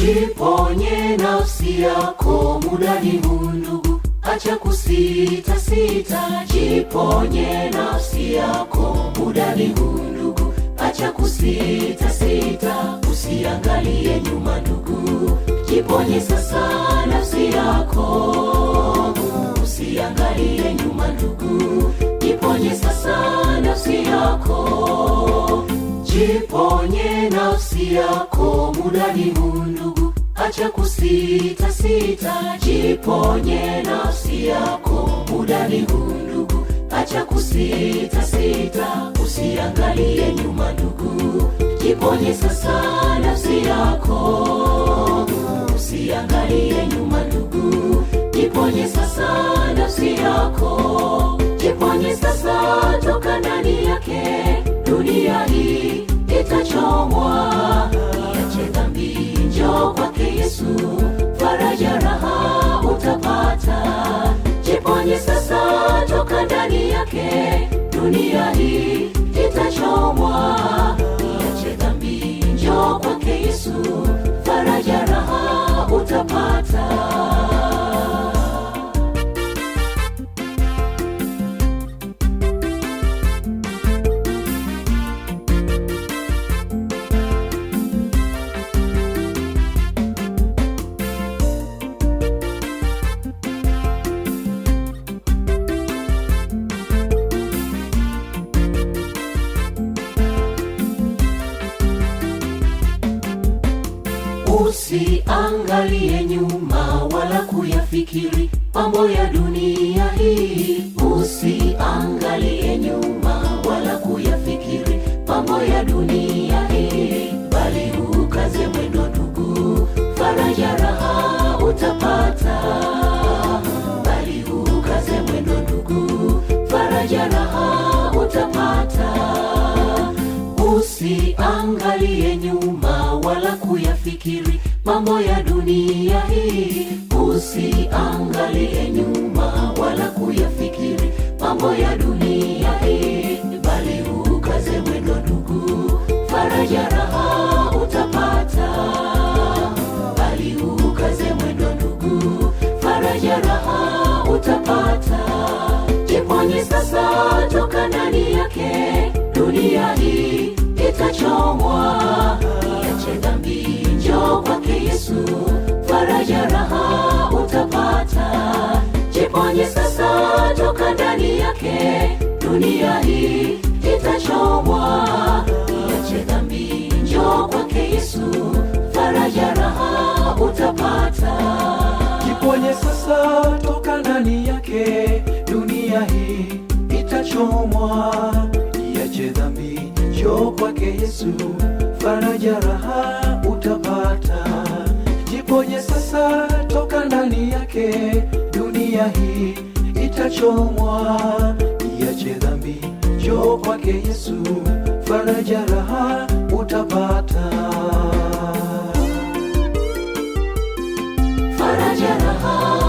Jiponye nafsi yako, muda ni huu ndugu, acha kusita sita. Jiponye nafsi yako, muda ni huu ndugu, acha kusita sita. Usiangalie nyuma ndugu, jiponye sasa nafsi yako. Usiangalie nyuma ndugu, jiponye sasa nafsi yako. Jiponye nafsi yako, muda ni huu ndugu, acha kusita sita. Jiponye nafsi yako, muda ni huu ndugu, acha kusita sita. Usiangalie nyuma ndugu, jiponye sasa nafsi yako. Usiangalie nyuma ndugu, jiponye sasa nafsi yako. Jiponye sasa, toka ndani yake dunia hii itachomwa. Iache dhambi, njoo kwake Yesu, faraja raha utapata. Jiponye sasa, toka ndani yake dunia hii itachomwa. Iache dhambi, njoo kwake Yesu, faraja raha utapata. Usiangalie nyuma wala kuyafikiri mambo ya dunia hii. Usiangalie nyuma wala kuyafikiri mambo ya dunia hii, bali ukaze mwendo ndugu, faraja raha utapata. Bali ukaze mwendo ndugu, faraja raha utapata. Usiangalie nyuma wala kuyafikiri mambo ya dunia hii. Usiangalie nyuma wala kuyafikiri mambo ya dunia hii, bali ukaze mwendo ndugu, faraja raha utapata. Bali ukaze mwendo ndugu, faraja raha utapata. Jiponye sasa, toka ndani yake dunia hii itachomwa. Iache dhambi, njoo kwake Yesu, faraja raha utapata. Jiponye sasa, toka ndani yake dunia hii itachomwa. Iache dhambi, njoo kwake Yesu, faraja raha utapata. Jiponye sasa, toka ndani yake dunia hii itachomwa. Iache dhambi, njoo kwake Yesu, faraja raha utapata. Jiponye sasa, toka ndani yake dunia hii itachomwa. Iache dhambi, njoo kwake Yesu, faraja raha utapata. Faraja raha